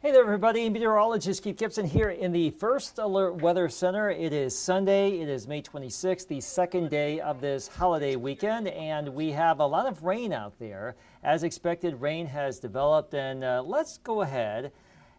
Hey there, everybody. Meteorologist Keith Gibson here in the First Alert Weather Center. It is Sunday. It is May 26th, the second day of this holiday weekend, and we have a lot of rain out there. As expected, rain has developed, and let's go ahead,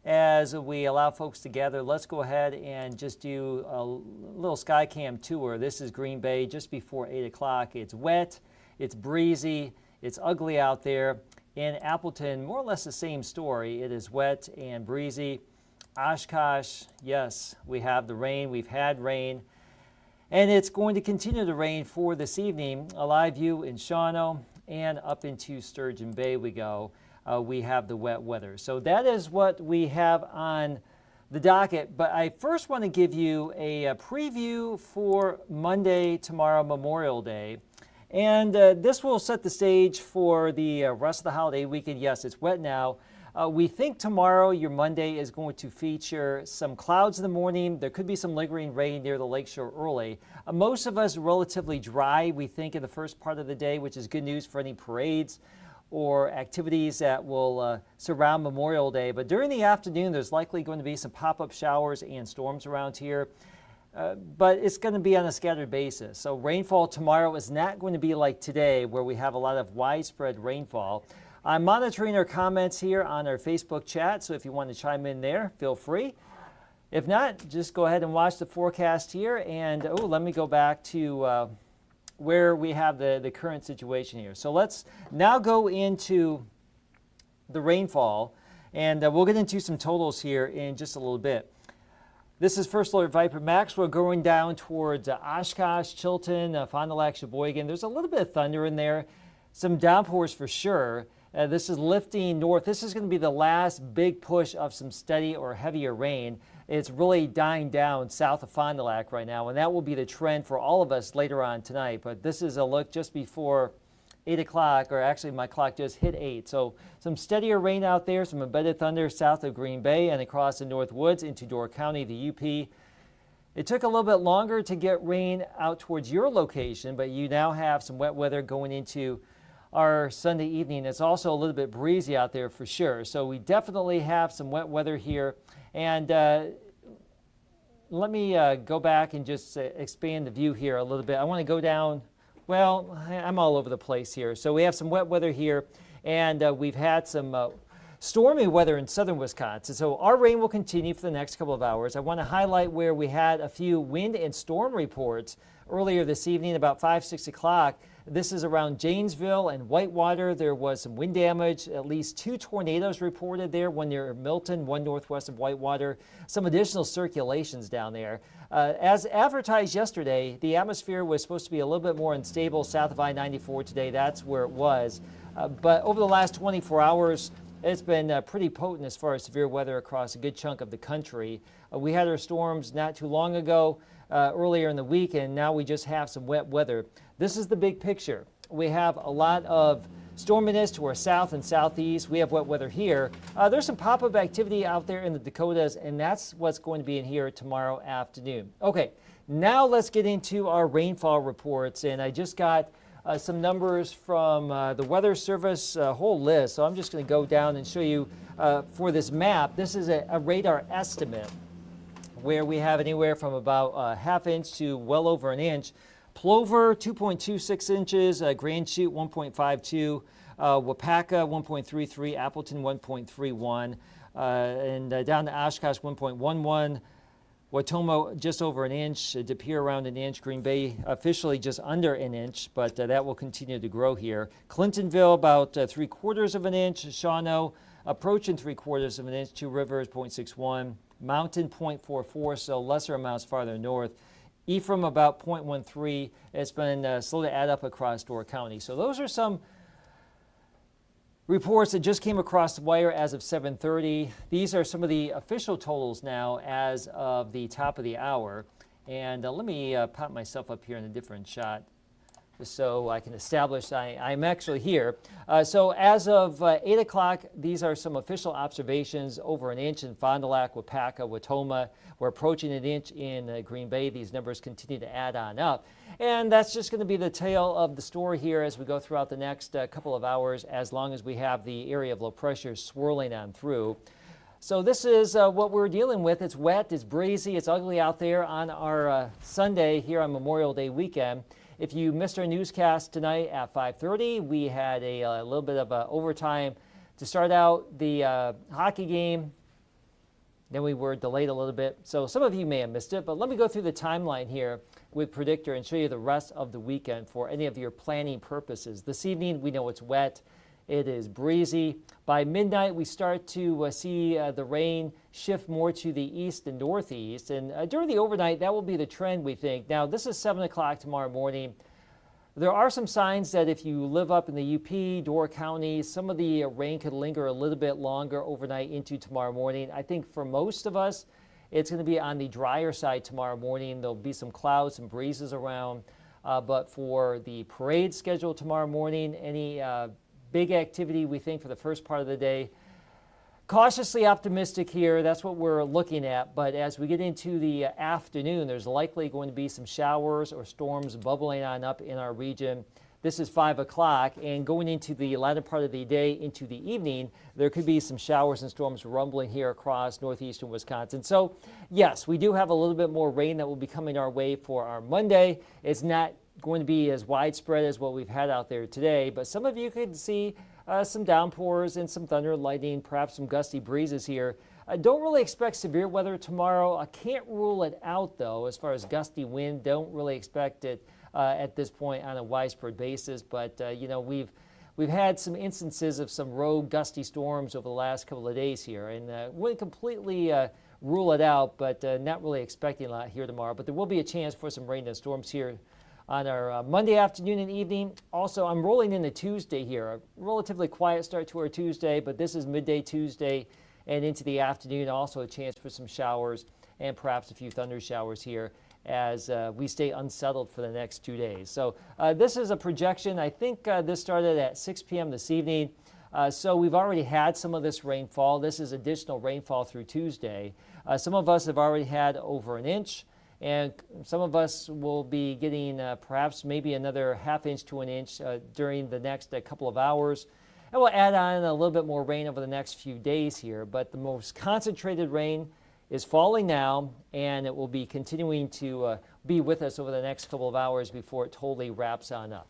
as we allow folks to gather, let's go ahead and just do a little sky cam tour. This is Green Bay just before 8 o'clock. It's wet, it's breezy, it's ugly out there. In Appleton, more or less the same story. It is wet and breezy. Oshkosh, yes, we have the rain. We've had rain. And it's going to continue to rain for this evening. A live view in Shawano and up into Sturgeon Bay we go. We have the wet weather. So that is what we have on the docket. But I first want to give you a preview for Monday, tomorrow, Memorial Day. And this will set the stage for the rest of the holiday weekend. Yes, it's wet now. We think tomorrow, your Monday, is going to feature some clouds in the morning. There could be some lingering rain near the lakeshore early. Most of us relatively dry, we think, in the first part of the day, which is good news for any parades or activities that will surround Memorial Day. But during the afternoon, there's likely going to be some pop-up showers and storms around here. But it's going to be on a scattered basis. So rainfall tomorrow is not going to be like today, where we have a lot of widespread rainfall. I'm monitoring our comments here on our Facebook chat, so if you want to chime in there, feel free. If not, just go ahead and watch the forecast here. And let me go back to where we have the current situation here. So let's now go into the rainfall, and we'll get into some totals here in just a little bit. This is First Alert Viper Max. We're going down towards Oshkosh, Chilton, Fond du Lac, Sheboygan. There's a little bit of thunder in there, some downpours for sure. This is lifting north. This is going to be the last big push of some steady or heavier rain. It's really dying down south of Fond du Lac right now, and that will be the trend for all of us later on tonight. But this is a look just before 8 o'clock, or actually my clock just hit 8. So some steadier rain out there, some embedded thunder south of Green Bay and across the North Woods into Door County, the UP. It took a little bit longer to get rain out towards your location, but you now have some wet weather going into our Sunday evening. It's also a little bit breezy out there for sure. So we definitely have some wet weather here. And let me go back and just expand the view here a little bit. I want to go down. Well, I'm all over the place here. So we have some wet weather here, and we've had some stormy weather in southern Wisconsin. So our rain will continue for the next couple of hours. I want to highlight where we had a few wind and storm reports earlier this evening, about 5, 6 o'clock. This is around Janesville and Whitewater. There was some wind damage, at least 2 tornadoes reported there, one near Milton, one northwest of Whitewater, some additional circulations down there. As advertised yesterday, the atmosphere was supposed to be a little bit more unstable south of I-94 today. That's where it was. But over the last 24 hours, it's been pretty potent as far as severe weather across a good chunk of the country. We had our storms not too long ago, earlier in the week, and now we just have some wet weather. This is the big picture. We have a lot of storminess to our south and southeast. We have wet weather here. There's some pop-up activity out there in the Dakotas, and that's what's going to be in here tomorrow afternoon. Okay, now let's get into our rainfall reports, and I just got some numbers from the Weather Service, a whole list. So I'm just going to go down and show you for this map. This is a radar estimate where we have anywhere from about a half inch to well over an inch. Plover, 2.26 inches, Grand Chute, 1.52, Wapaka, 1.33, Appleton, 1.31, and down to Oshkosh, 1.11, Watoma, just over an inch, De Pere around an inch, Green Bay officially just under an inch, but that will continue to grow here. Clintonville, about 3/4 of an inch, Shawano, approaching 3/4 of an inch, Two Rivers, 0.61, Mountain, 0.44, so lesser amounts farther north. Ephraim, about 0.13. It's been slow to add up across Door County. So those are some reports that just came across the wire as of 7:30. These are some of the official totals now as of the top of the hour. And let me pop myself up here in a different shot, just so I can establish I'm actually here. So as of 8 o'clock, these are some official observations. Over an inch in Fond du Lac, Wapaka, Watoma. We're approaching an inch in Green Bay. These numbers continue to add on up. And that's just going to be the tale of the story here as we go throughout the next couple of hours, as long as we have the area of low pressure swirling on through. So this is what we're dealing with. It's wet, it's breezy, it's ugly out there on our Sunday here on Memorial Day weekend. If you missed our newscast tonight at 5:30, we had a little bit of overtime to start out the hockey game. Then we were delayed a little bit. So some of you may have missed it, but let me go through the timeline here with Predictor and show you the rest of the weekend for any of your planning purposes. This evening, we know it's wet. It is breezy. By midnight, we start to see the rain shift more to the east and northeast. And during the overnight, that will be the trend, we think. Now, this is 7 o'clock tomorrow morning. There are some signs that if you live up in the UP, Door County, some of the rain could linger a little bit longer overnight into tomorrow morning. I think for most of us, it's going to be on the drier side tomorrow morning. There'll be some clouds and breezes around. But for the parade schedule tomorrow morning, any big activity, we think, for the first part of the day. Cautiously optimistic here. That's what we're looking at. But as we get into the afternoon, there's likely going to be some showers or storms bubbling on up in our region. This is 5 o'clock, and going into the latter part of the day into the evening, there could be some showers and storms rumbling here across northeastern Wisconsin. So, yes, we do have a little bit more rain that will be coming our way for our Monday. It's not going to be as widespread as what we've had out there today, but some of you could see some downpours and some thunder and lightning, perhaps some gusty breezes here. I don't really expect severe weather tomorrow. I can't rule it out, though, as far as gusty wind. Don't really expect it at this point on a widespread basis, but we've had some instances of some rogue gusty storms over the last couple of days here, and wouldn't completely rule it out, but not really expecting a lot here tomorrow. But there will be a chance for some rain and storms here on our Monday afternoon and evening. Also, I'm rolling into Tuesday here. A relatively quiet start to our Tuesday, but this is midday Tuesday and into the afternoon. Also a chance for some showers and perhaps a few thunder showers here as we stay unsettled for the next 2 days. So this is a projection. I think this started at 6 p.m. this evening. So we've already had some of this rainfall. This is additional rainfall through Tuesday. Some of us have already had over an inch. And some of us will be getting perhaps maybe another ½ inch to an inch during the next couple of hours. And we'll add on a little bit more rain over the next few days here. But the most concentrated rain is falling now, and it will be continuing to be with us over the next couple of hours before it totally wraps on up.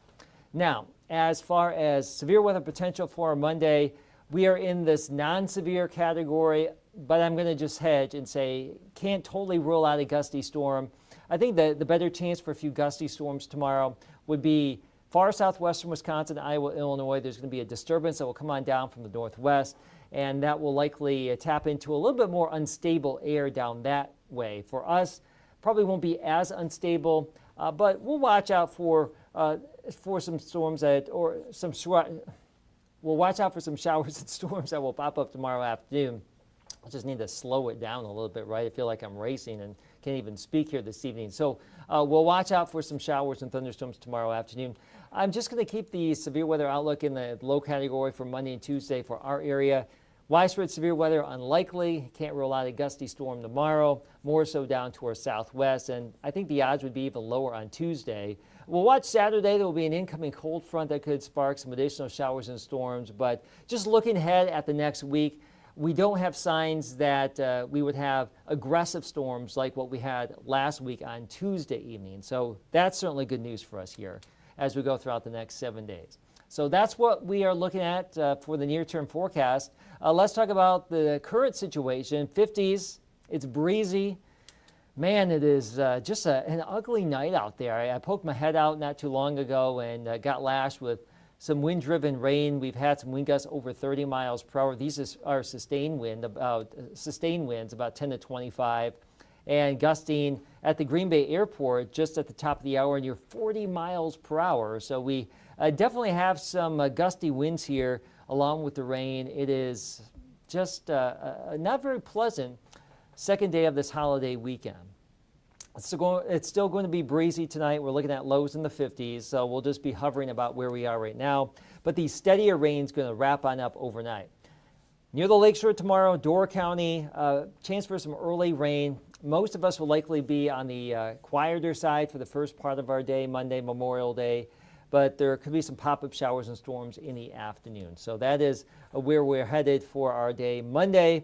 Now, as far as severe weather potential for Monday, we are in this non-severe category, but I'm going to just hedge and say can't totally rule out a gusty storm. I think the better chance for a few gusty storms tomorrow would be far southwestern Wisconsin, Iowa, Illinois. There's going to be a disturbance that will come on down from the northwest, and that will likely tap into a little bit more unstable air down that way. For us, probably won't be as unstable, but we'll watch out for some storms we'll watch out for some showers and storms that will pop up tomorrow afternoon. I just need to slow it down a little bit, right? I feel like I'm racing and can't even speak here this evening. So we'll watch out for some showers and thunderstorms tomorrow afternoon. I'm just going to keep the severe weather outlook in the low category for Monday and Tuesday for our area. Widespread severe weather unlikely. Can't rule out a gusty storm tomorrow, more so down to our southwest. And I think the odds would be even lower on Tuesday. We'll watch Saturday. There will be an incoming cold front that could spark some additional showers and storms. But just looking ahead at the next week, we don't have signs that we would have aggressive storms like what we had last week on Tuesday evening. So that's certainly good news for us here as we go throughout the next 7 days. So that's what we are looking at for the near-term forecast. Let's talk about the current situation. 50s, it's breezy. Man, it is just an ugly night out there. I poked my head out not too long ago and got lashed with some wind-driven rain. We've had some wind gusts over 30 miles per hour. These are sustained winds, about 10 to 25, and gusting at the Green Bay Airport just at the top of the hour near 40 miles per hour. So we definitely have some gusty winds here along with the rain. It is just not very pleasant second day of this holiday weekend. It's still going to be breezy tonight. We're looking at lows in the 50s, so we'll just be hovering about where we are right now. But the steadier rain is going to wrap on up overnight. Near the lakeshore tomorrow, Door County, chance for some early rain. Most of us will likely be on the quieter side for the first part of our day, Monday, Memorial Day. But there could be some pop-up showers and storms in the afternoon. So that is where we're headed for our day Monday.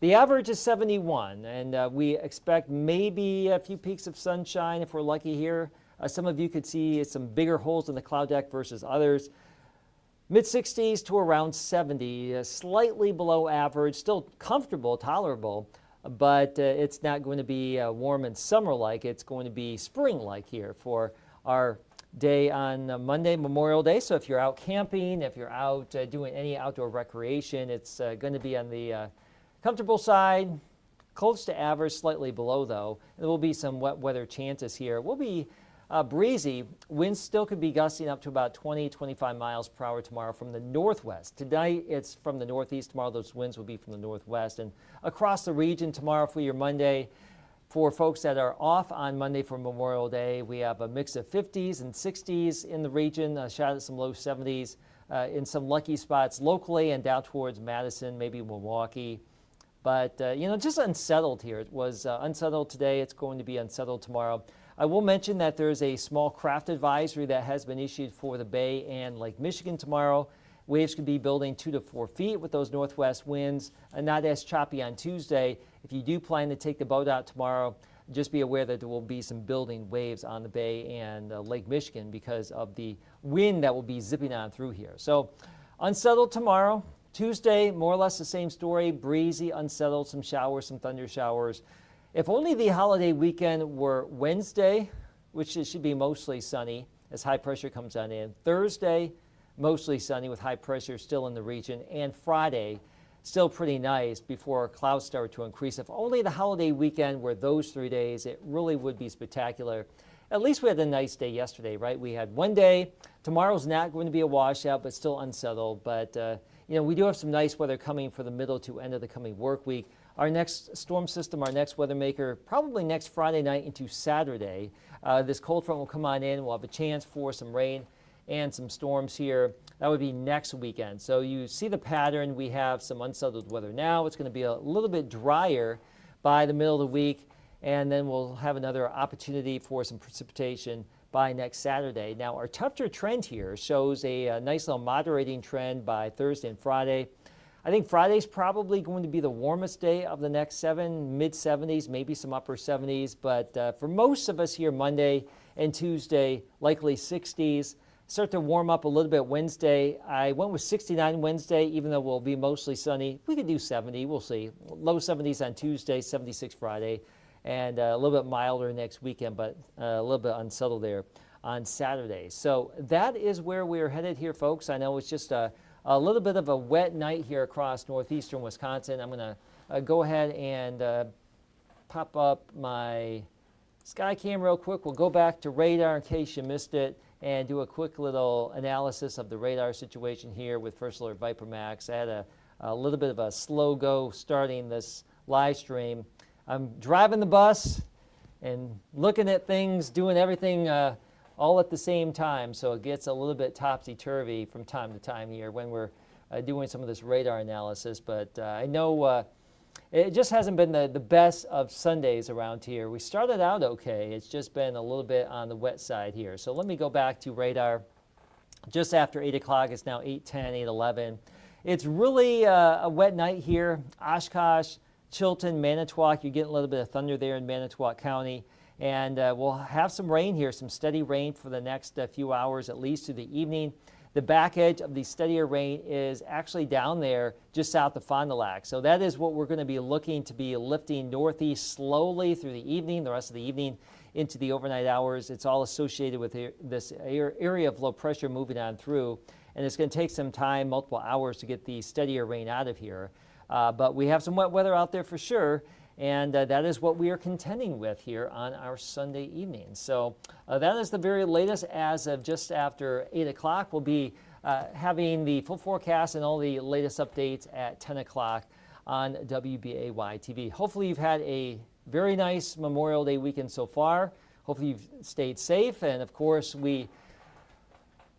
The average is 71, and we expect maybe a few peaks of sunshine if we're lucky here. Some of you could see some bigger holes in the cloud deck versus others. Mid-60s to around 70, slightly below average, still comfortable, tolerable, but it's not going to be warm and summer-like. It's going to be spring-like here for our day on Monday, Memorial Day. So if you're out camping, if you're out doing any outdoor recreation, it's going to be on the comfortable side, close to average, slightly below though. There will be some wet weather chances here. It will be breezy. Winds still could be gusting up to about 20-25 miles per hour tomorrow from the northwest. Tonight it's from the northeast. Tomorrow those winds will be from the northwest. And across the region tomorrow for your Monday, for folks that are off on Monday for Memorial Day, we have a mix of 50s and 60s in the region, a shot at some low 70s in some lucky spots locally and down towards Madison, maybe Milwaukee. But, just unsettled here. It was unsettled today. It's going to be unsettled tomorrow. I will mention that there's a small craft advisory that has been issued for the Bay and Lake Michigan tomorrow. Waves could be building 2 to 4 feet with those northwest winds, and not as choppy on Tuesday. If you do plan to take the boat out tomorrow, just be aware that there will be some building waves on the Bay and Lake Michigan because of the wind that will be zipping on through here. So unsettled tomorrow. Tuesday, more or less the same story, breezy, unsettled, some showers, some thunder showers. If only the holiday weekend were Wednesday, which it should be mostly sunny as high pressure comes on in. Thursday, mostly sunny with high pressure still in the region. And Friday, still pretty nice before clouds start to increase. If only the holiday weekend were those 3 days, it really would be spectacular. At least we had a nice day yesterday, right? We had one day. Tomorrow's not going to be a washout, but still unsettled. But, we do have some nice weather coming for the middle to end of the coming work week. Our next storm system, our next weather maker, probably next Friday night into Saturday. This cold front will come on in. We'll have a chance for some rain and some storms here. That would be next weekend. So you see the pattern. We have some unsettled weather now. It's going to be a little bit drier by the middle of the week, and then we'll have another opportunity for some precipitation by next Saturday. Now, our temperature trend here shows a nice little moderating trend by Thursday and Friday. I think Friday's probably going to be the warmest day of the next 7, mid-70s, maybe some upper 70s. But for most of us here, Monday and Tuesday, likely 60s. Start to warm up a little bit Wednesday. I went with 69 Wednesday, even though we'll be mostly sunny. We could do 70, we'll see. Low 70s on Tuesday, 76 Friday. And a little bit milder next weekend, but a little bit unsettled there on Saturday. So that is where we're headed here, folks. I know it's just a little bit of a wet night here across northeastern Wisconsin. I'm going to go ahead and pop up my sky cam real quick. We'll go back to radar in case you missed it and do a quick little analysis of the radar situation here with First Alert Viper Max. I had a little bit of a slow go starting this live stream. I'm driving the bus and looking at things, doing everything all at the same time, so it gets a little bit topsy-turvy from time to time here when we're doing some of this radar analysis. But I know it just hasn't been the best of Sundays around here. We started out okay. It's just been a little bit on the wet side here. So let me go back to radar just after 8 o'clock. It's now 8:10, 8:11. It's really a wet night here. Oshkosh, Chilton, Manitowoc, you're getting a little bit of thunder there in Manitowoc County. And we'll have some rain here, some steady rain for the next few hours, at least through the evening. The back edge of the steadier rain is actually down there just south of Fond du Lac. So that is what we're going to be looking to be lifting northeast slowly through the evening, the rest of the evening into the overnight hours. It's all associated with this area of low pressure moving on through. And it's going to take some time, multiple hours, to get the steadier rain out of here. But we have some wet weather out there for sure, and that is what we are contending with here on our Sunday evening. So that is the very latest as of just after 8 o'clock. We'll be having the full forecast and all the latest updates at 10 o'clock on WBAY TV. Hopefully you've had a very nice Memorial Day weekend so far. Hopefully you've stayed safe, and of course we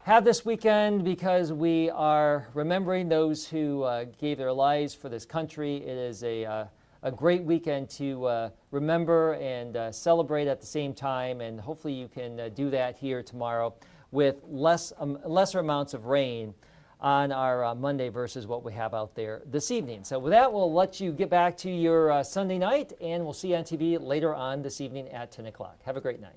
have this weekend because we are remembering those who gave their lives for this country. It is a great weekend to remember and celebrate at the same time, and hopefully you can do that here tomorrow with lesser amounts of rain. on our Monday versus what we have out there this evening. So with that, we'll let you get back to your Sunday night, and we'll see you on TV later on this evening at 10 o'clock. Have a great night.